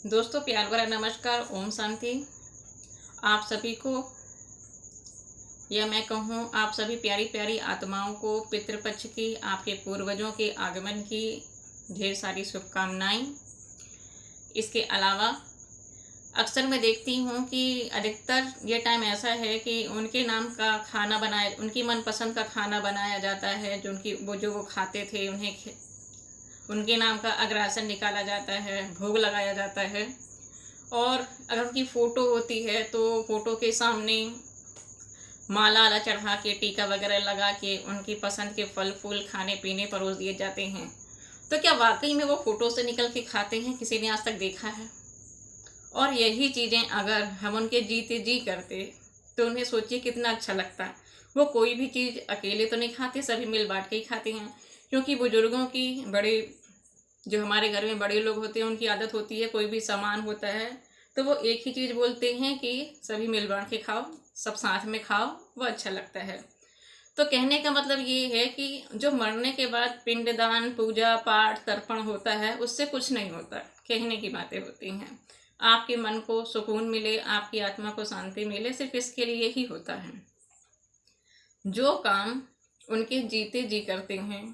दोस्तों प्यार भरा नमस्कार, ओम शांति। आप सभी को, या मैं कहूँ आप सभी प्यारी प्यारी आत्माओं को पितृपक्ष की, आपके पूर्वजों के आगमन की ढेर सारी शुभकामनाएं। इसके अलावा अक्सर मैं देखती हूँ कि अधिकतर ये टाइम ऐसा है कि उनके नाम का खाना बनाया, उनकी मनपसंद का खाना बनाया जाता है, जो वो खाते थे उनके नाम का अग्रासन निकाला जाता है, भोग लगाया जाता है। और अगर उनकी फ़ोटो होती है तो फ़ोटो के सामने माला आला चढ़ा के, टीका वगैरह लगा के, उनकी पसंद के फल फूल खाने पीने परोस दिए जाते हैं। तो क्या वाकई में वो फ़ोटो से निकल के खाते हैं? किसी ने आज तक देखा है? और यही चीज़ें अगर हम उनके जीते जी करते तो उन्हें सोचिए कितना अच्छा लगता। वो कोई भी चीज़ अकेले तो नहीं खाते, सभी मिल बांट के ही खाते हैं। क्योंकि बुजुर्गों की, जो हमारे घर में बड़े लोग होते हैं, उनकी आदत होती है, कोई भी सामान होता है तो वो एक ही चीज़ बोलते हैं कि सभी मिल बांट के खाओ, सब साथ में खाओ, वो अच्छा लगता है। तो कहने का मतलब ये है कि जो मरने के बाद पिंडदान, पूजा पाठ, तर्पण होता है, उससे कुछ नहीं होता, कहने की बातें होती हैं। आपके मन को सुकून मिले, आपकी आत्मा को शांति मिले, सिर्फ इसके लिए ही होता है। जो काम उनके जीते जी करते हैं,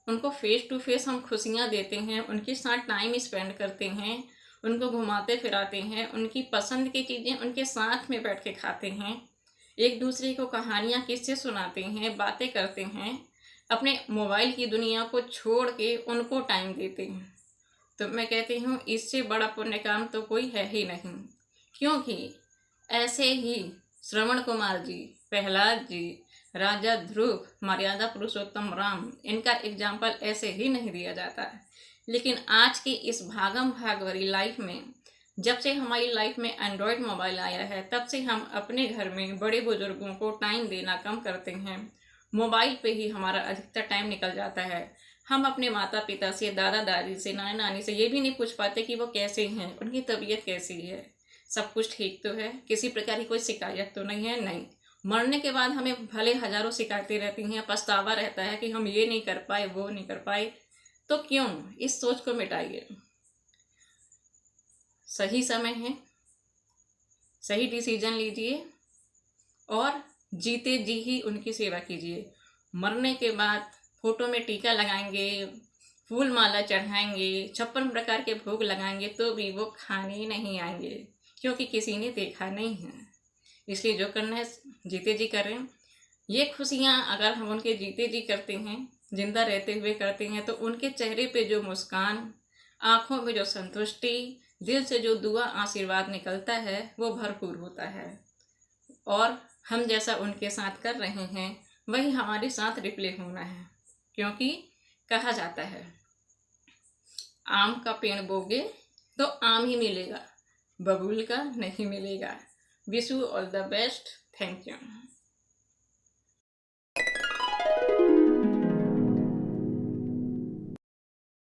उनको फेस टू फेस हम खुशियाँ देते हैं, उनके साथ टाइम स्पेंड करते हैं, उनको घुमाते फिराते हैं, उनकी पसंद की चीज़ें उनके साथ में बैठ के खाते हैं, एक दूसरे को कहानियाँ किस्से सुनाते हैं, बातें करते हैं, अपने मोबाइल की दुनिया को छोड़ के उनको टाइम देते हैं, तो मैं कहती हूँ इससे बड़ा पुण्य काम तो कोई है ही नहीं। क्योंकि ऐसे ही श्रवण कुमार जी, प्रहलाद जी, राजा ध्रुव, मर्यादा पुरुषोत्तम राम, इनका एग्जाम्पल ऐसे ही नहीं दिया जाता है। लेकिन आज की इस भागम भाग भरी लाइफ में, जब से हमारी लाइफ में एंड्रॉयड मोबाइल आया है, तब से हम अपने घर में बड़े बुजुर्गों को टाइम देना कम करते हैं। मोबाइल पे ही हमारा अधिकतर टाइम निकल जाता है। हम अपने माता पिता से, दादा दादी से, नाना नानी से ये भी नहीं पूछ पाते कि वो कैसे हैं, उनकी तबीयत कैसी है, सब कुछ ठीक तो है, किसी प्रकार की कोई शिकायत तो नहीं है। नहीं, मरने के बाद हमें भले हजारों शिकायतें रहती हैं, पछतावा रहता है कि हम ये नहीं कर पाए, वो नहीं कर पाए। तो क्यों? इस सोच को मिटाइए। सही समय है, सही डिसीजन लीजिए और जीते जी ही उनकी सेवा कीजिए। मरने के बाद फोटो में टीका लगाएंगे, फूल माला चढ़ाएंगे, 56 प्रकार के भोग लगाएंगे, तो भी वो खाने नहीं आएंगे, क्योंकि किसी ने देखा नहीं है। इसलिए जो करना है जीते जी करें। ये खुशियाँ अगर हम उनके जीते जी करते हैं, जिंदा रहते हुए करते हैं, तो उनके चेहरे पे जो मुस्कान, आँखों में जो संतुष्टि, दिल से जो दुआ आशीर्वाद निकलता है, वो भरपूर होता है। और हम जैसा उनके साथ कर रहे हैं वही हमारे साथ रिप्ले होना है। क्योंकि कहा जाता है आम का पेड़ बोगे तो आम ही मिलेगा, बबूल का नहीं मिलेगा। Wish you all the best. Thank you.